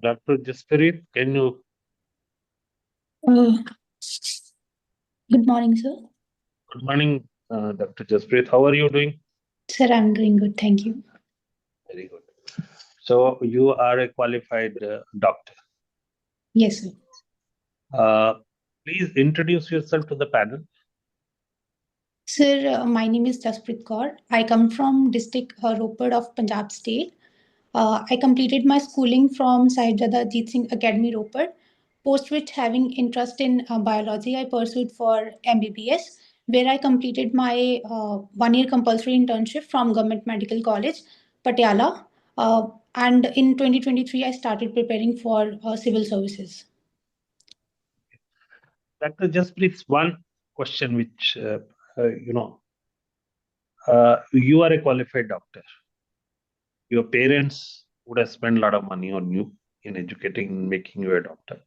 Dr. Jaspreet, can you? Uh, Good morning, sir. Good morning, Dr. Jaspreet. How are you doing? Sir, I'm doing good. Thank you. Very good. So you are a qualified doctor. Yes, sir. Uh, Please introduce yourself to the panel. Sir, my name is Jaspreet Kaur. I come from district Ropar of Punjab state. I completed my schooling from Sahibzada Jeet Singh Academy, Ropar. Post which, having interest in biology, I pursued for MBBS, where I completed my 1 year compulsory internship from Government Medical College, Patiala. And in 2023, I started preparing for civil services. Dr. Jaspreet, one question which, you are a qualified doctor. Your parents would have spent a lot of money on you in educating, making you a doctor.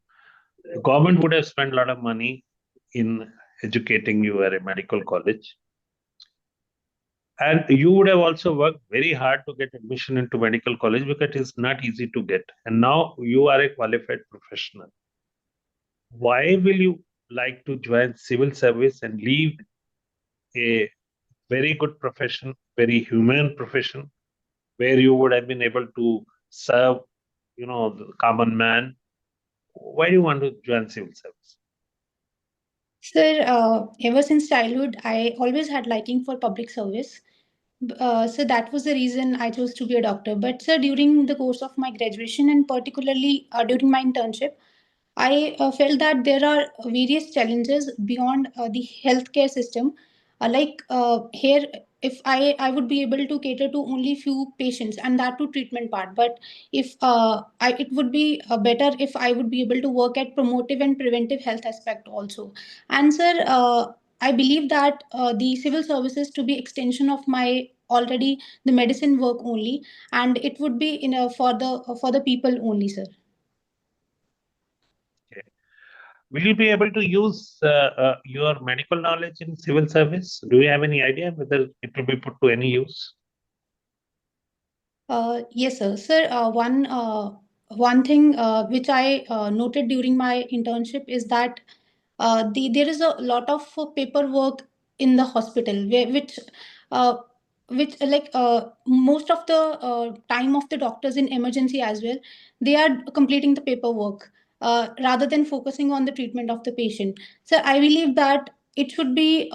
The government would have spent a lot of money in educating you at a medical college. And you would have also worked very hard to get admission into medical college because it's not easy to get. And now you are a qualified professional. Why will you like to join civil service and leave a very good profession, very humane profession, where you would have been able to serve, the common man? Why do you want to join civil service? Sir, ever since childhood, I always had liking for public service. So that was the reason I chose to be a doctor. But sir, during the course of my graduation and particularly during my internship, I felt that there are various challenges beyond the healthcare system. Here, if I would be able to cater to only few patients and that to treatment part. But if it would be better if I would be able to work at promotive and preventive health aspect also. And sir, I believe that the civil services to be extension of my already the medicine work only, and it would be in a for the people only, sir. Okay. Will you be able to use your medical knowledge in civil service? Do you have any idea whether it will be put to any use? Yes, sir. Sir, one thing which I noted during my internship is that there is a lot of paperwork in the hospital, uh, most of the time of the doctors in emergency as well, they are completing the paperwork rather than focusing on the treatment of the patient. So I believe that it should be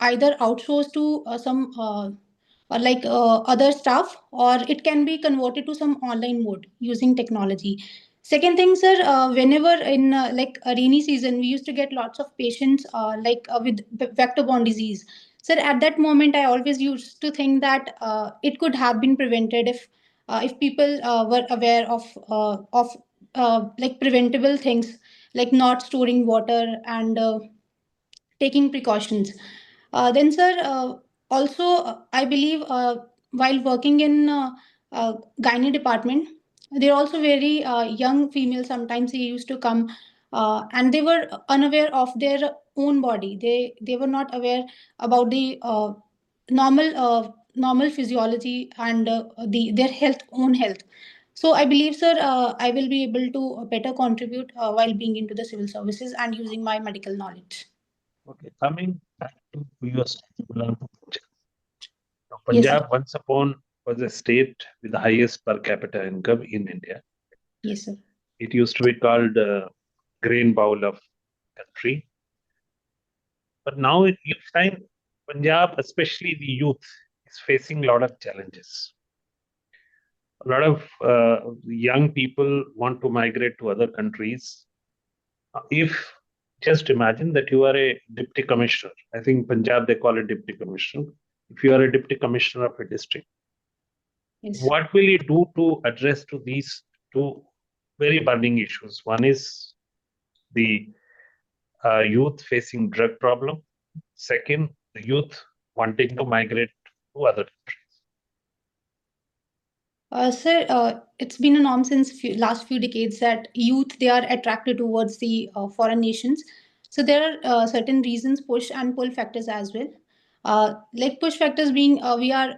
either outsourced to some. Other stuff, or it can be converted to some online mode using technology. Second thing, sir, whenever in a rainy season we used to get lots of patients with vector borne disease. Sir, at that moment I always used to think that it could have been prevented if people were aware of preventable things, like not storing water and taking precautions. Then, sir, also I believe while working in gynae department, they're also very young females. Sometimes they used to come and they were unaware of their own body. They were not aware about the normal physiology and their own health. So I believe, sir, I will be able to better contribute while being into the civil services and using my medical knowledge. Okay, coming back to your state, you belong to Punjab. Now, Yes, sir. Punjab once upon was a state with the highest per capita income in India. Yes, sir. It used to be called grain bowl of country. But now you find Punjab, especially the youth, is facing a lot of challenges. A lot of young people want to migrate to other countries. If just imagine that you are a deputy commissioner, I think Punjab they call it deputy commissioner. If you are a deputy commissioner of a district, Yes. what will you do to address to these two very burning issues? One is the youth facing drug problem. Second, the youth wanting to migrate to other countries. Sir, it's been a norm since last few decades that youth they are attracted towards the foreign nations. So there are certain reasons, push and pull factors as well. Like push factors being we are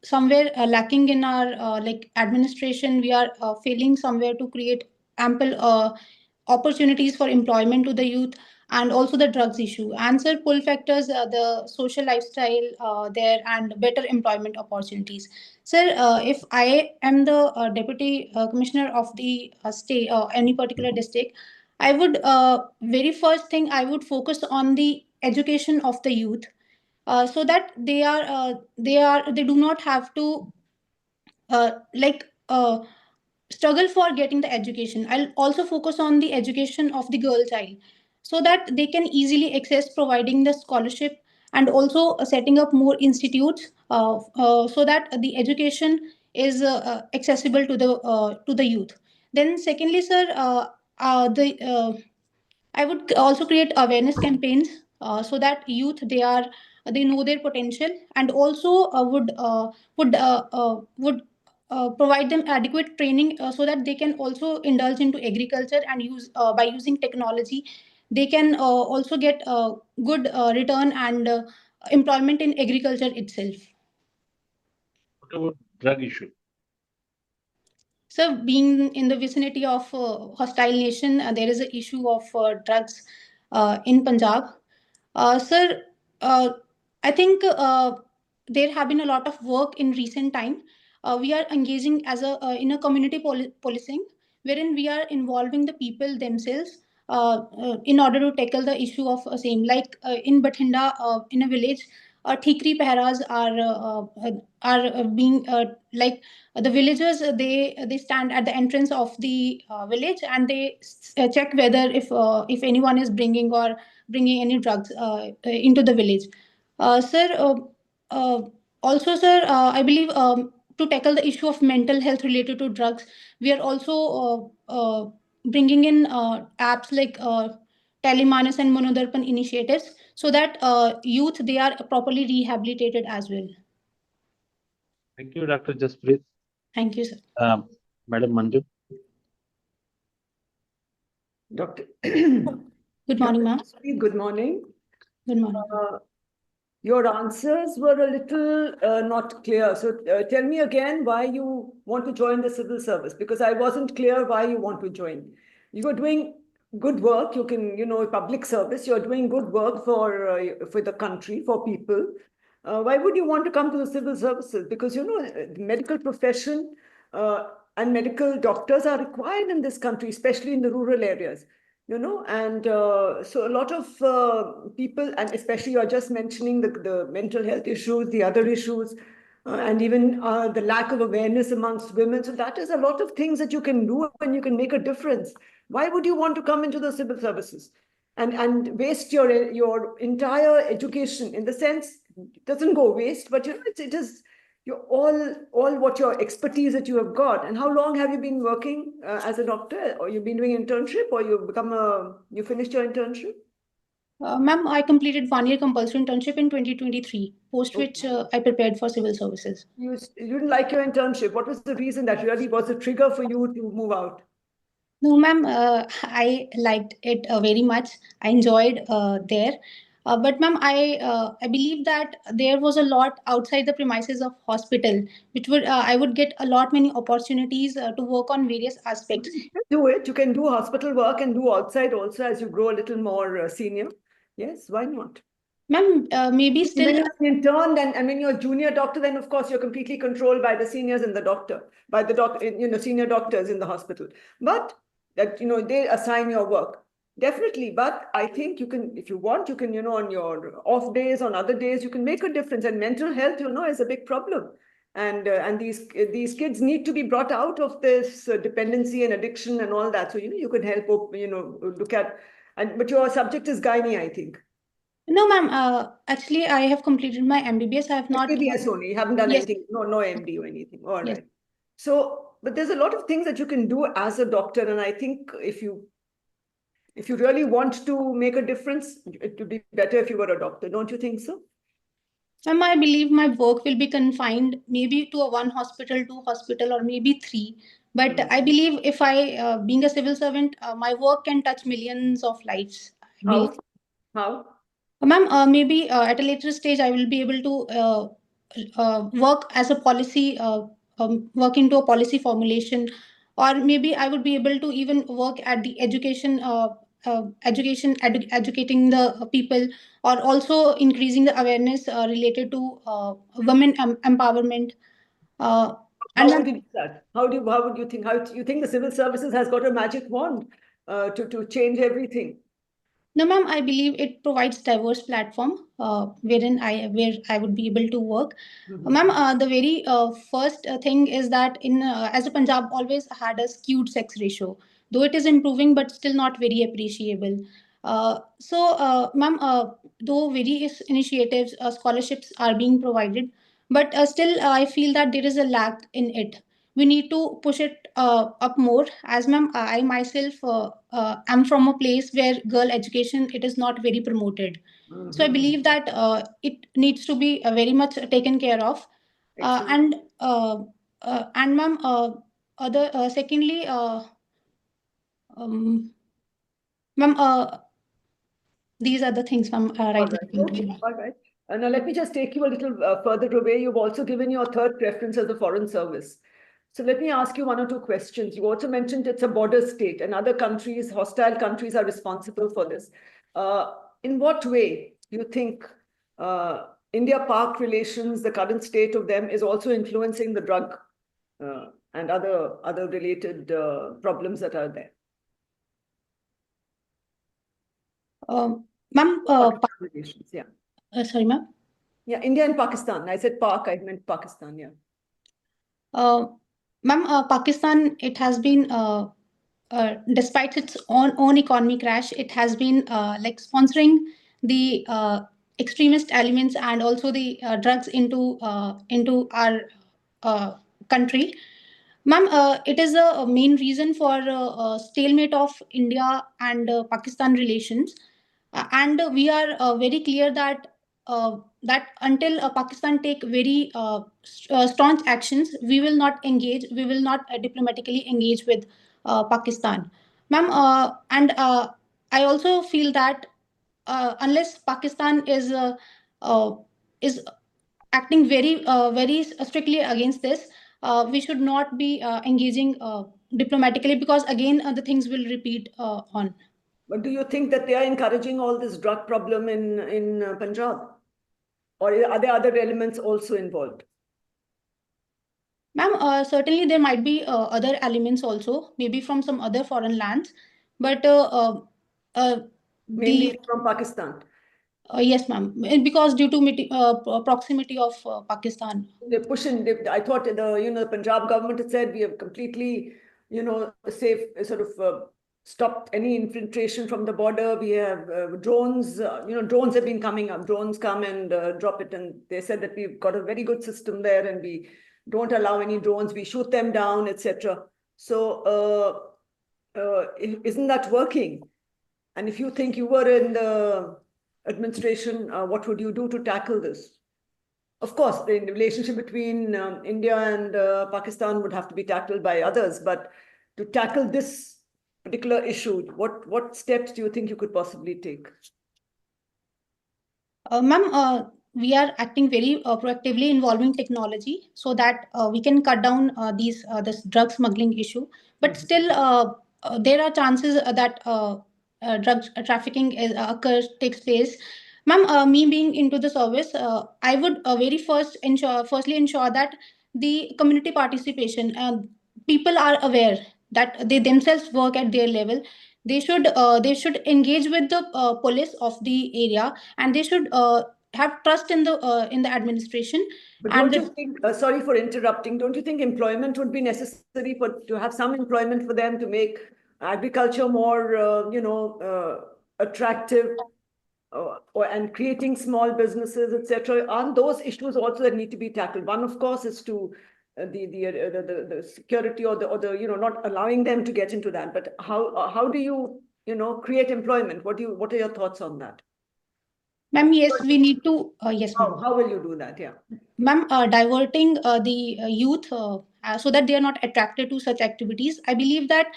somewhere lacking in our like administration. We are failing somewhere to create ample opportunities for employment to the youth, and also the drugs issue. Answer pull factors, the social lifestyle there, and better employment opportunities. Sir, if I am the deputy commissioner of the state or any particular district, I would very first thing I would focus on the education of the youth, so that they do not have to like struggle for getting the education. I'll also focus on the education of the girl child, so that they can easily access providing the scholarship, and also setting up more institutes, so that the education is accessible to the youth. Then secondly, sir, the I would also create awareness campaigns, so that youth they know their potential, and also would provide them adequate training, so that they can also indulge into agriculture, and use by using technology they can also get good return and employment in agriculture itself. What about drug issue? So, being in the vicinity of hostile nation, there is an issue of drugs in Punjab. Sir, I think there have been a lot of work in recent time. We are engaging as a in a community policing, wherein we are involving the people themselves in order to tackle the issue of same. Like in Bathinda, in a village, Thikri Peharas are being like the villagers, they stand at the entrance of the village, and they check whether if anyone is bringing any drugs into the village. Sir, uh, also, sir, I believe to tackle the issue of mental health related to drugs, we are also bringing in apps like Telemanas and Monodarpan initiatives, so that youth they are properly rehabilitated as well. Thank you, Dr. Jaspreet. Thank you, sir. Madam Manju. Doctor. Good morning, ma'am. Good morning. Good morning. Your answers were a little not clear. So tell me again why you want to join the civil service, because I wasn't clear why you want to join. You are doing good work. You can, public service. You're doing good work for the country, for people. Why would you want to come to the civil services? Because, the medical profession and medical doctors are required in this country, especially in the rural areas. And so a lot of people, and especially you're just mentioning the mental health issues, the other issues, and even the lack of awareness amongst women. So that is a lot of things that you can do and you can make a difference. Why would you want to come into the civil services and waste your entire education? In the sense, it doesn't go waste, but it is all what your expertise that you have got. And how long have you been working as a doctor, or you've been doing internship, or you finished your internship? Ma'am, I completed 1 year compulsory internship in 2023, post which I prepared for civil services. You didn't like your internship. What was the reason that really was a trigger for you to move out? No, ma'am, I liked it very much. I enjoyed there. But ma'am, I believe that there was a lot outside the premises of hospital, which would I would get a lot many opportunities to work on various aspects. You can do it. You can do hospital work and do outside also as you grow a little more senior. Yes, why not? Ma'am, maybe still. When you're an intern, and when you're a junior doctor, then of course you're completely controlled by the seniors and the doctor, by the senior doctors in the hospital. But that they assign your work. Definitely, but I think you can, if you want, you can, on your off days, on other days, you can make a difference. And mental health, is a big problem. And these kids need to be brought out of this dependency and addiction and all that. So you can help, look at, but your subject is gynae, I think. No, ma'am. Actually, I have completed my MBBS. I have not. MBBS only. You haven't done Yes. anything. No MD or anything. All right. Yes. So, but there's a lot of things that you can do as a doctor, and I think if you really want to make a difference, it would be better if you were a doctor. Don't you think so? Ma'am, I believe my work will be confined maybe to a 1 hospital, 2 hospital, or maybe 3. But I believe if I, being a civil servant, my work can touch millions of lives. I believe. How? Ma'am, maybe at a later stage, I will be able to work as a policy, work into a policy formulation, or maybe I would be able to even work at the educating the people, or also increasing the awareness related to women empowerment. uh, How and would you do that? How would you think? How do you think the civil services has got a magic wand to change everything? No, ma'am, I believe it provides diverse platform where I would be able to work. Ma'am, the very first thing is that in as a Punjab always had a skewed sex ratio, though it is improving, but still not very appreciable. Ma'am, though various initiatives, scholarships are being provided, but still I feel that there is a lack in it. We need to push it up more, as ma'am I myself am from a place where girl education, it is not very promoted. So I believe that it needs to be very much taken care of. Excellent. And ma'am, other secondly, um, ma'am, these are the things ma'am All right right. that came to Okay. mind. All right. Now let me just take you a little further away. You've also given your third preference as the foreign service. So let me ask you one or two questions. You also mentioned it's a border state, and other countries, hostile countries, are responsible for this. In what way do you think India-Pak relations, the current state of them, is also influencing the drug and other related problems that are there? Ma'am, Pakistan relations, yeah. sorry ma'am. Yeah, India and Pakistan. I said Pak, I meant Pakistan, yeah. Ma'am, Pakistan, it has been, despite its own economy crash, it has been like sponsoring the extremist elements and also the drugs into our country. Ma'am, it is a main reason for stalemate of India and Pakistan relations. And we are very clear that that until Pakistan take very staunch actions, we will not engage. We will not diplomatically engage with Pakistan, ma'am. And I also feel that unless Pakistan uh, is acting very strictly against this, we should not be engaging diplomatically, because again the things will repeat on. But do you think that they are encouraging all this drug problem in Punjab? Or are there other elements also involved? Ma'am, certainly there might be other elements also, maybe from some other foreign lands, but Mainly the from Pakistan. yes, ma'am, because due to proximity of Pakistan. They're pushing. I thought the Punjab government had said we have completely, safe sort of stopped any infiltration from the border. We have drones. Drones have been coming up. Drones come and drop it, and they said that we've got a very good system there, and we don't allow any drones. We shoot them down, etc. So, isn't that working? And if you think you were in the administration, what would you do to tackle this? Of course, the relationship between India and Pakistan would have to be tackled by others, but to tackle this particular issue, what steps do you think you could possibly take? Ma'am, we are acting very proactively involving technology so that we can cut down this drug smuggling issue. But still, there are chances that drug trafficking occurs, takes place. Ma'am, me being into the service, I would firstly ensure that the community participation, people are aware that they themselves work at their level. They should engage with the police of the area, and they should have trust in the administration. But And don't you think, sorry for interrupting, don't you think employment would be necessary to have some employment for them to make agriculture more, attractive, and creating small businesses, etc.? Aren't those issues also that need to be tackled? One, of course, is to the security or the not allowing them to get into that. But how do you create employment? What are your thoughts on that? ma'am, yes, we need to yes, ma'am. How will you do that? Yeah. Ma'am, diverting the youth so that they are not attracted to such activities, I believe that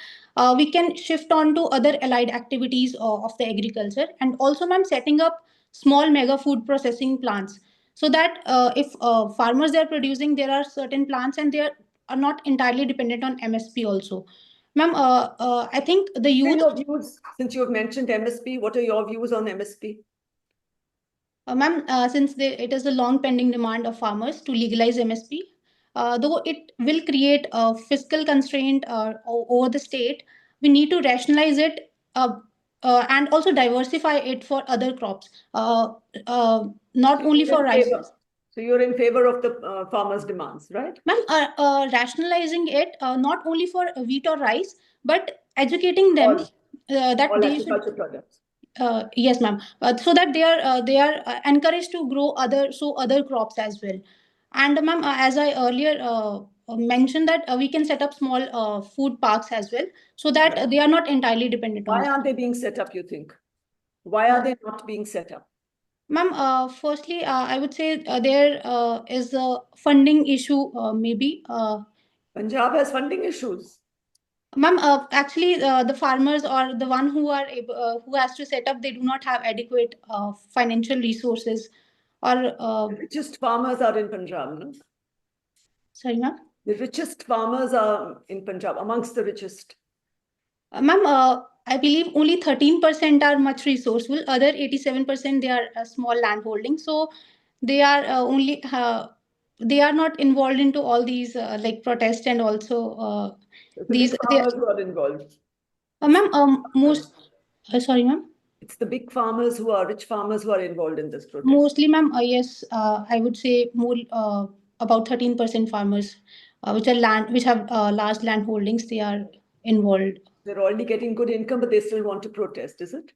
we can shift on to other allied activities of the agriculture, and also, ma'am, setting up small mega food processing plants, so that if farmers they are producing, there are certain plants, and they are are not entirely dependent on MSP also. Ma'am, I think the What are youth. your views, since you have mentioned MSP, what are your views on MSP? Ma'am, since it is a long pending demand of farmers to legalize MSP, though it will create a fiscal constraint over the state, we need to rationalize it and also diversify it for other crops, not only for rice. So you're in favor of the farmers' demands, right? Ma'am, rationalizing it not only for wheat or rice, but educating them that All they should. agriculture products. Yes, ma'am. So that they are encouraged to grow other crops as well. And ma'am, as I earlier mentioned that we can set up small food parks as well, so that they are not entirely dependent on. Why aren't they being set up, you think? Why are they not being set up? Ma'am, firstly, I would say there is a funding issue, maybe. Punjab has funding issues. Ma'am, actually, the farmers or the one who are who has to set up, they do not have adequate financial resources, or The richest farmers are in Punjab, no? sorry, ma'am. The richest farmers are in Punjab, amongst the richest. Ma'am, I believe only 13% are much resourceful. Other 87% they are small land holding. So they are they are not involved into all these like protests and also these. Big farmers who are involved. Ma'am, most sorry, ma'am. It's the big farmers who are rich farmers who are involved in this protest. Mostly, ma'am. Yes, I would say more about 13% farmers, which have large land holdings. They are involved. They're already getting good income, but they still want to protest, is it?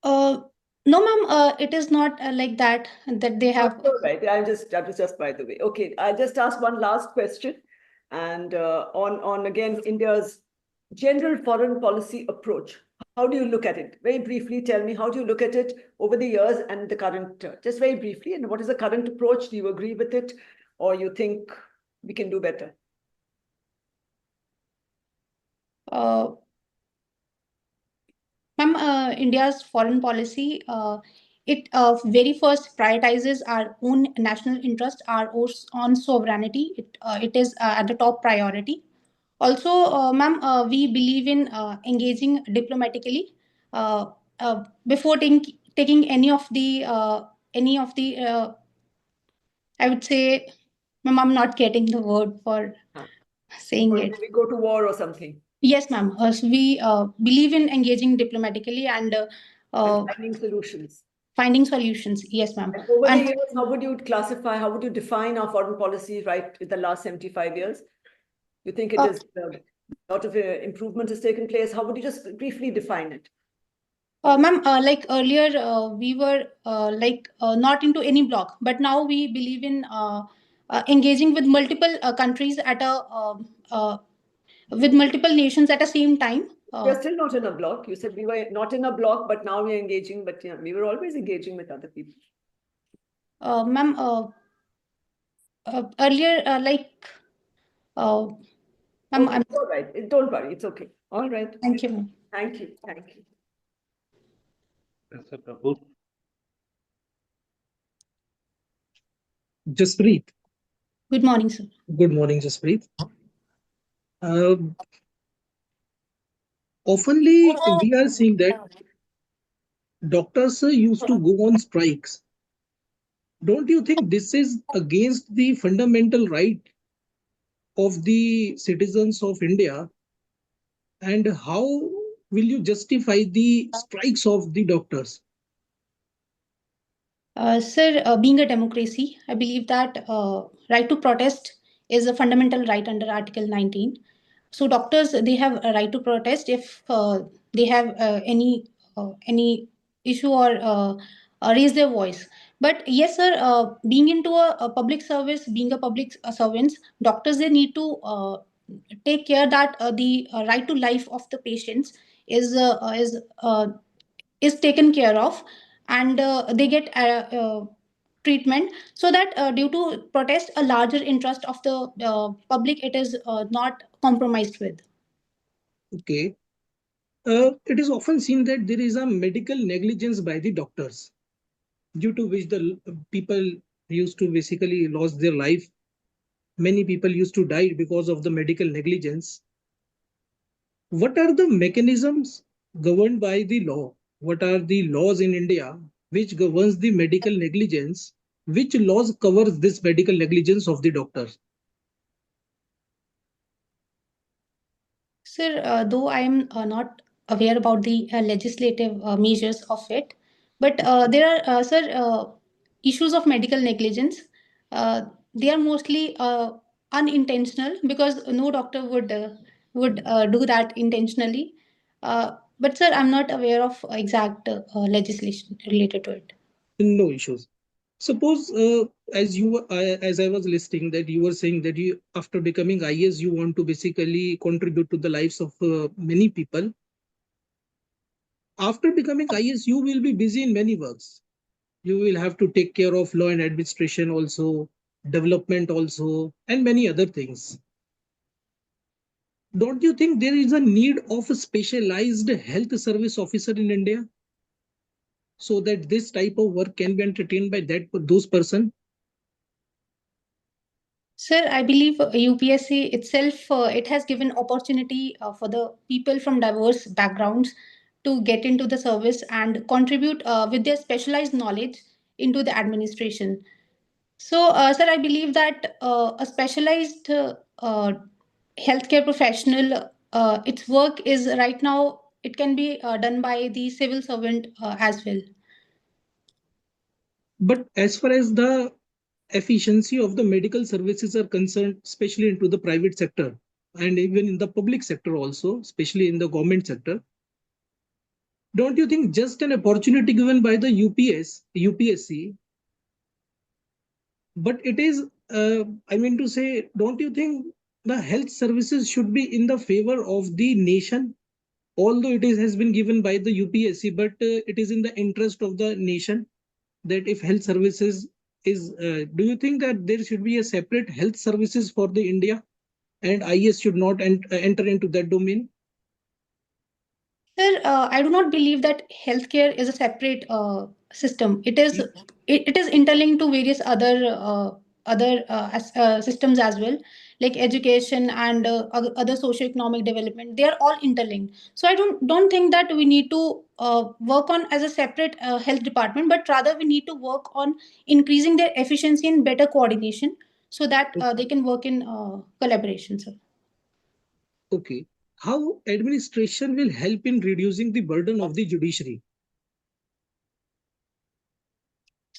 No, ma'am, it is not like that they have. All right. That was just by the way. Okay, I'll just ask one last question, and on again India's general foreign policy approach. How do you look at it? Very briefly, tell me, how do you look at it over the years and the current? Just very briefly, and what is the current approach? Do you agree with it, or you think we can do better? Ma'am, India's foreign policy, it very first prioritizes our own national interest, our own sovereignty. It is at the top priority. Also, ma'am, we believe in engaging diplomatically before taking any of the I would say, ma'am, I'm not getting the word for saying Or it. do we go to war or something? Yes, ma'am. So we believe in engaging diplomatically and finding solutions. Finding solutions. Yes, ma'am. Over the years, how would you classify, how would you define our foreign policy right in the last 75 years? You think it is a lot of improvement has taken place? How would you just briefly define it? Ma'am, like earlier, we were not into any bloc, but now we believe in engaging with multiple countries at with multiple nations at the same time. We're still not in a bloc. You said we were not in a bloc, but now we're engaging. But yeah, we were always engaging with other people. Ma'am, earlier, ma'am, okay, all right. Don't worry. It's okay. All right. Thank you, ma'am. Thank you. Thank you. Mr. Prabhu. Jaspreet. Good morning, sir. Good morning, Jaspreet. Oftenly, we are seeing that doctors used to go on strikes. Don't you think this is against the fundamental right of the citizens of India? And how will you justify the strikes of the doctors? Sir, being a democracy, I believe that right to protest is a fundamental right under Article 19. So doctors, they have a right to protest if they have any issue or raise their voice. But yes, sir, being into a public service, being a public servants, doctors, they need to take care that the right to life of the patients is taken care of, and they get treatment, so that due to protest, a larger interest of the public, it is not compromised with. Okay. It is often seen that there is a medical negligence by the doctors, due to which the people used to basically lose their life. Many people used to die because of the medical negligence. What are the mechanisms governed by the law? What are the laws in India which governs the medical negligence? Which laws covers this medical negligence of the doctors? Sir, though I am not aware about the legislative measures of it, but there are, sir, issues of medical negligence. Uh, they are mostly unintentional because no doctor would do that intentionally. But sir, I'm not aware of exact legislation related to it. No issues. Suppose, as I was listing, that you were saying that you, after becoming IAS, you want to basically contribute to the lives of many people. After becoming IAS, you will be busy in many works. You will have to take care of law and administration also, development also, and many other things. Don't you think there is a need of a specialized health service officer in India so that this type of work can be entertained by those person? Sir, I believe UPSC itself, it has given opportunity for the people from diverse backgrounds to get into the service and contribute with their specialized knowledge into the administration. So, sir, I believe that a specialized healthcare professional, its work is right now, it can be done by the civil servant as well. But as far as the efficiency of the medical services are concerned, especially into the private sector and even in the public sector also, especially in the government sector, don't you think just an opportunity given by the UPSC, but it is, I mean to say, don't you think the health services should be in the favor of the nation? Although has been given by the UPSC, but it is in the interest of the nation that if health services is, do you think that there should be a separate health services for the India and IAS should not enter into that domain? Sir, I do not believe that healthcare is a separate system. It is interlinked to various other systems as well, like education and other socio-economic development. They are all interlinked. So I don't think that we need to work on as a separate health department, but rather we need to work on increasing their efficiency and better coordination so that they can work in collaboration, sir. Okay. How administration will help in reducing the burden of the judiciary?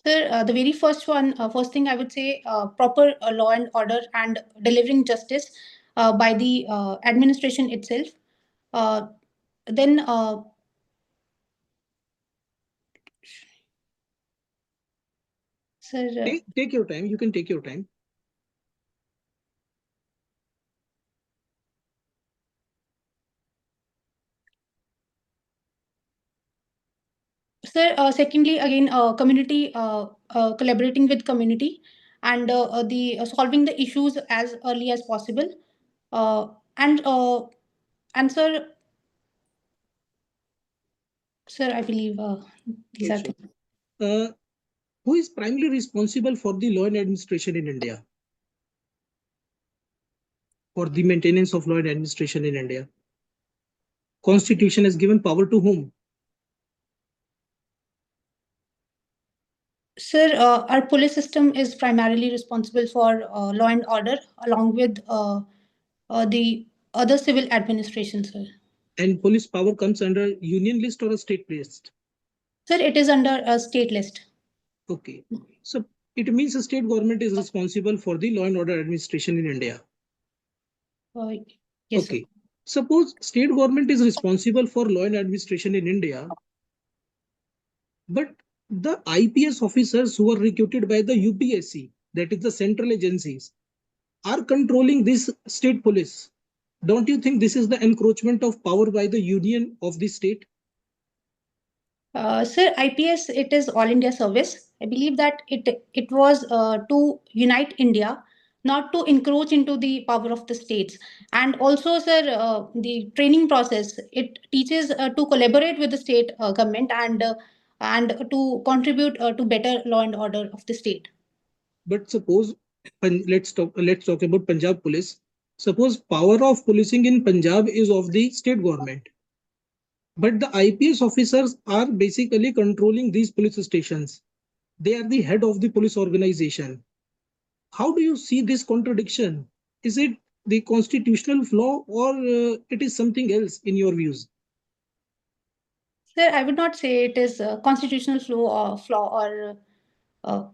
Sir, the very first thing I would say, proper law and order and delivering justice by the administration itself. Uh, then, sir, Take your time. You can take your time. sir. Secondly, again, community collaborating with community and the solving the issues as early as possible. Uh, and sir, I believe these are Also, things. who is primarily responsible for the law and administration in India? For the maintenance of law and administration in India? Constitution has given power to whom? Sir, our police system is primarily responsible for law and order, along with the other civil administration, sir. And police power comes under union list or a state list? Sir, it is under a state list. Okay. So it means the state government is responsible for the law and order administration in India. Yes, okay. sir. Suppose state government is responsible for law and administration in India, but the IPS officers who are recruited by the UPSC, that is the central agencies, are controlling this state police. Don't you think this is the encroachment of power by the union of the state? Sir, IPS, it is All India Service. I believe that it was to unite India, not to encroach into the power of the states. And also, sir, the training process, it teaches to collaborate with the state government and to contribute to better law and order of the state. But suppose let's talk about Punjab police. Suppose power of policing in Punjab is of the state government, but the IPS officers are basically controlling these police stations. They are the head of the police organization. How do you see this contradiction? Is it the constitutional flaw, or it is something else in your views? Sir, I would not say it is a constitutional flaw or uh,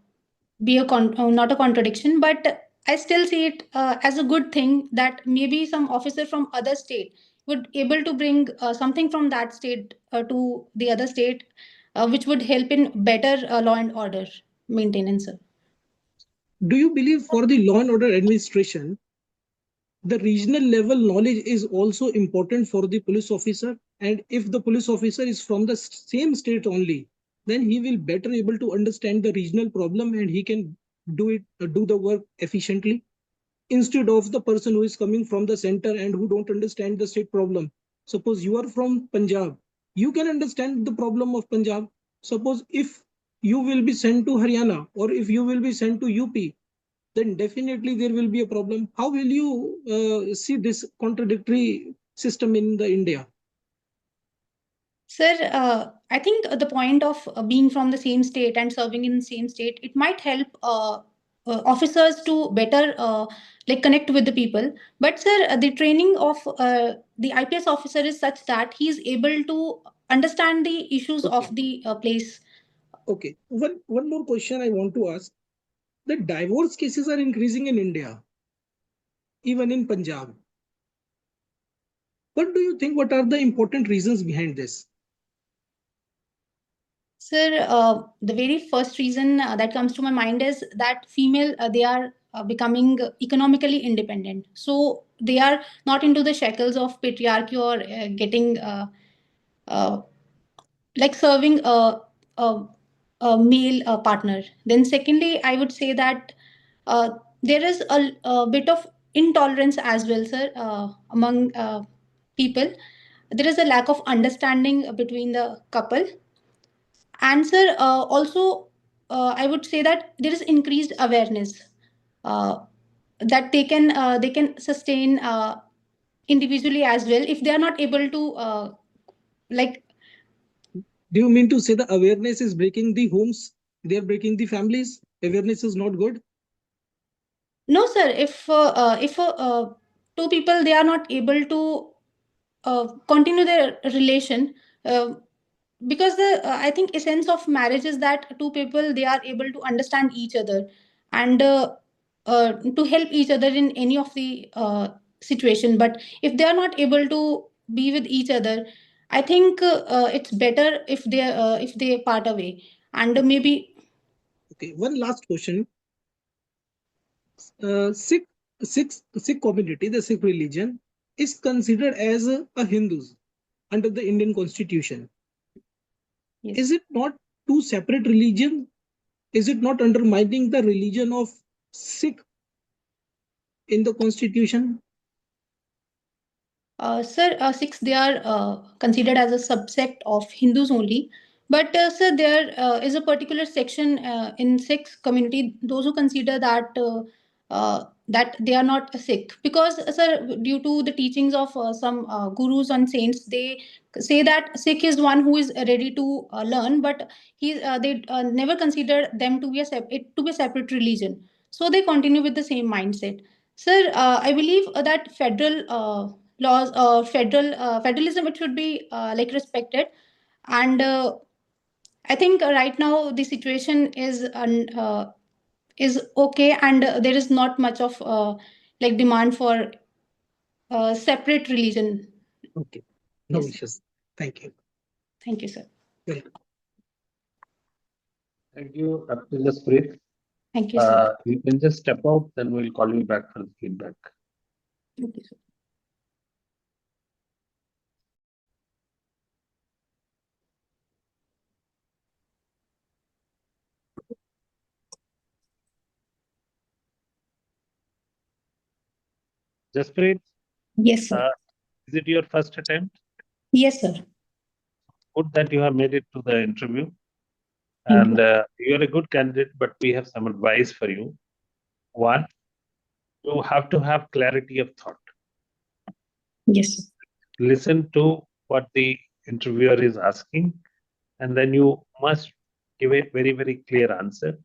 not a contradiction, but I still see it as a good thing that maybe some officer from other state would able to bring something from that state to the other state, which would help in better law and order maintenance. Sir. Do you believe for the law and order administration, the regional level knowledge is also important for the police officer? And if the police officer is from the same state only, then he will better able to understand the regional problem and he can do the work efficiently, instead of the person who is coming from the center and who don't understand the state problem. Suppose you are from Punjab, you can understand the problem of Punjab. Suppose if you will be sent to Haryana or if you will be sent to UP, then definitely there will be a problem. How will you see this contradictory system in the India? Sir, I think the point of being from the same state and serving in the same state, it might help officers to better like connect with the people. But sir, the training of the IPS officer is such that he is able to understand the issues Okay. of the place. Okay. One more question I want to ask. The divorce cases are increasing in India, even in Punjab. What do you think? What are the important reasons behind this? Sir, the very first reason that comes to my mind is that female they are becoming economically independent, so they are not into the shackles of patriarchy or getting uh, like serving a male partner. Then, secondly, I would say that there is a bit of intolerance as well, sir, among people. There is a lack of understanding between the couple. Answer also, I would say that there is increased awareness uh, that they can sustain individually as well if they are not able to like. Do you mean to say the awareness is breaking the homes? They are breaking the families? Awareness is not good? No, sir. If two people they are not able to continue their relation, because the I think essence of marriage is that two people they are able to understand each other and to help each other in any of the situation. But if they are not able to be with each other, I think it's better if they part away and maybe. Okay, one last question. Sikh, Sikh community, the Sikh religion, is considered as a Hindus under the Indian Constitution. Yes. Is it not two separate religions? Is it not undermining the religion of Sikh in the Constitution? Sir, Sikhs they are considered as a subsect of Hindus only. But sir, there is a particular section in Sikh community those who consider that they are not a Sikh because sir, due to the teachings of some gurus and saints, they say that Sikh is one who is ready to learn, but they never consider them to be a separate religion. So they continue with the same mindset. Sir, I believe that laws federalism it should be like respected, and I think right now the situation is okay, and there is not much of like demand for separate religion. Okay, no Yes, issues. Thank you. thank you, sir. Welcome. Thank you, Dr. Jaspreet. Thank you, sir. You can just step out, then we'll call you back for the feedback. Thank you, sir. Jaspreet, Yes, sir. is it your first attempt? Yes, sir. Good that you have made it to the interview. Thank And you're a good candidate, but we have some advice for you. One, you have to have clarity of thought. Yes, sir. Listen to what the interviewer is asking, and then you must give a very, very clear answer.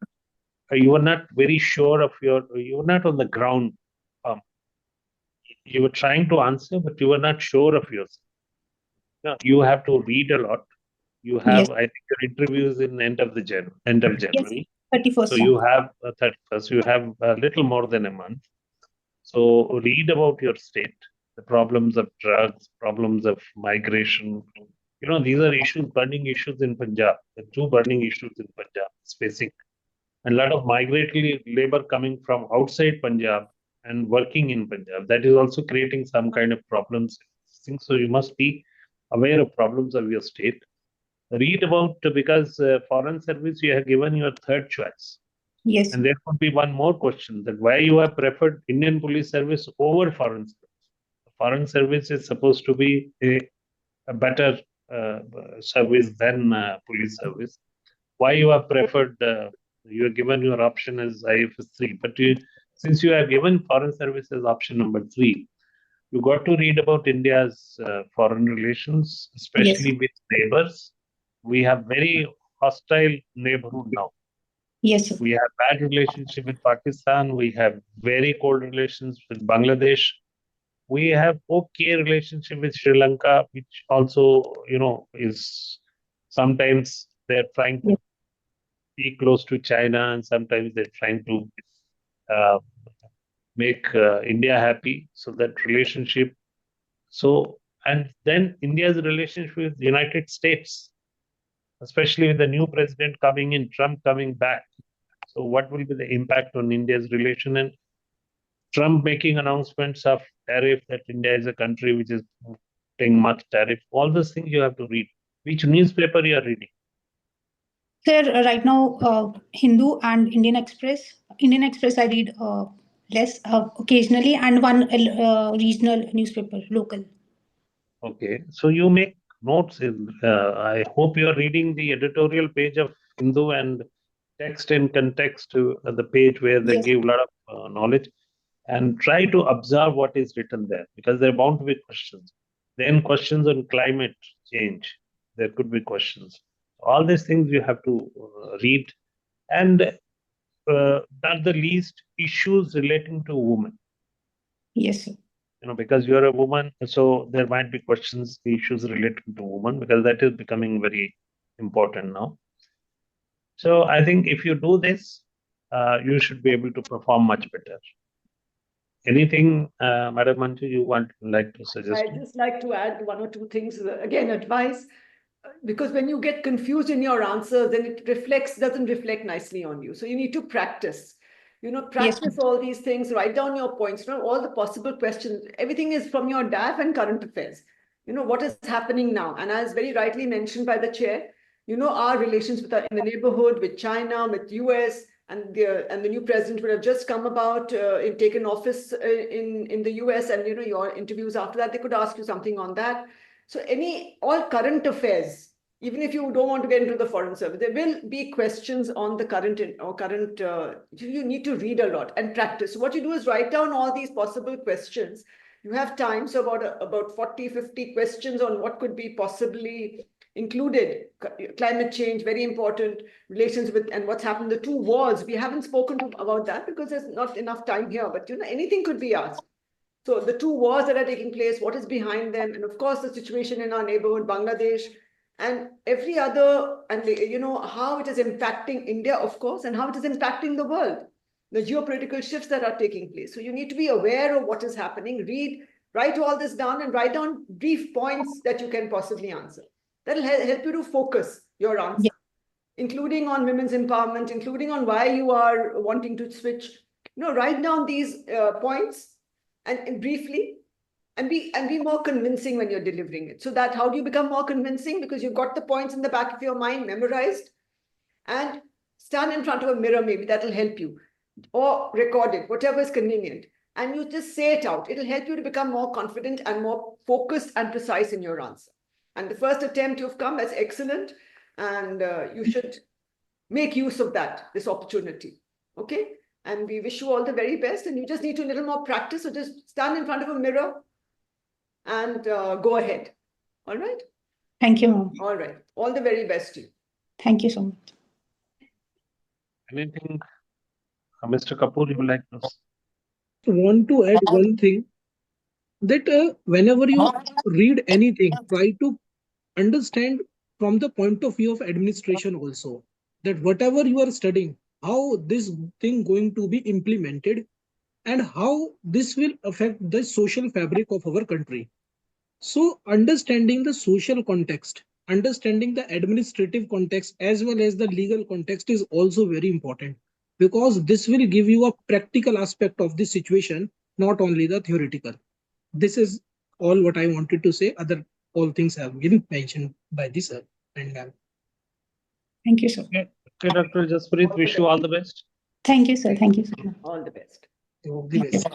You are not very sure of you are not on the ground. You were trying to answer, but you were not sure of yourself. No, you have to read a lot. You have, Yes. I think, your interviews in end of Yes, January. 31st. So you have 31st. You have a little more than a month. So read about your state, the problems of drugs, problems of migration. These are issues, burning issues in Punjab. The two burning issues in Punjab is facing a lot of migratory labor coming from outside Punjab and working in Punjab. That is also creating some kind of problems. So you must be aware of problems of your state. Read about, because foreign service you have given your third choice. Yes. And there could be one more question, that why you have preferred Indian police service over foreign service. Foreign service is supposed to be a better service than police service. Why you have preferred, you have given your option as IFS 3, but since you have given foreign service as option number 3, you got to read about India's foreign relations, especially with neighbors. We have very hostile neighborhood now. Yes, sir. We have bad relationship with Pakistan. We have very cold relations with Bangladesh. We have okay relationship with Sri Lanka, which also, is sometimes they're trying to be close to China, and sometimes they're trying to uh, make India happy. So that relationship. So, and then India's relationship with the United States, especially with the new president coming in, Trump coming back. So what will be the impact on India's relation, and Trump making announcements of tariff, that India is a country which is paying much tariff. All those things you have to read. Which newspaper you are reading? Sir, right now, Hindu and Indian Express. Indian Express I read less occasionally, and one regional newspaper, local. Okay, so you make notes. I hope you are reading the editorial page of Hindu and text in context to the page where they Yes. give a lot of knowledge, and try to observe what is written there, because there are bound to be questions. Then questions on climate change, there could be questions. All these things you have to read, and not the least, issues relating to women. Yes, sir. Because you're a woman, so there might be questions, issues related to women, because that is becoming very important now. So I think if you do this, you should be able to perform much better. Anything, Madam Manju, you like to suggest? I'd just like to add one or two things. Again, advice, because when you get confused in your answers, then it doesn't reflect nicely on you. So you need to practice. Practice all these things, write down your points, all the possible questions. Everything is from your DAF and current affairs. What is happening now? And as very rightly mentioned by the chair, our relations in the neighborhood, with China, with US, and the new president would have just come about, taken office in the US, and your interviews after that, they could ask you something on that. So all current affairs, even if you don't want to get into the foreign service, there will be questions on the current. You need to read a lot and practice. So what you do is write down all these possible questions. You have time, so about 40, 50 questions on what could be possibly included. Climate change, very important, relations with, and what's happened, the two wars. We haven't spoken about that because there's not enough time here, but anything could be asked. So the two wars that are taking place, what is behind them, and of course the situation in our neighborhood, Bangladesh, and every other, and how it is impacting India, of course, and how it is impacting the world, the geopolitical shifts that are taking place. So you need to be aware of what is happening, write all this down, and write down brief points that you can possibly answer. That'll help you to focus your answer, including on women's empowerment, including on why you are wanting to switch. Write down these points and briefly, and be more convincing when you're delivering it. So that, how do you become more convincing? Because you've got the points in the back of your mind memorized, and stand in front of a mirror, maybe that'll help you, or record it, whatever is convenient, and you just say it out. It'll help you to become more confident and more focused and precise in your answer. And the first attempt you've come, that's excellent, and you should make use of this opportunity. Okay, And we wish you all the very best. And you just need to a little more practice. So just stand in front of a mirror and go ahead. All right? Thank you, ma'am. All right. All the very best to you. Thank you so much. Anything, Mr. Kapoor, you would like to say? I want to add one thing, that whenever you read anything, try to understand from the point of view of administration also, that whatever you are studying, how this thing going to be implemented and how this will affect the social fabric of our country. So understanding the social context, understanding the administrative context as well as the legal context is also very important, because this will give you a practical aspect of the situation, not only the theoretical. This is all what I wanted to say. Other all things have been mentioned by the sir and ma'am. Thank you, sir. Okay, Dr. Jaspreet, wish you all the best. Thank you, sir. Thank you, sir. All the best. All the best.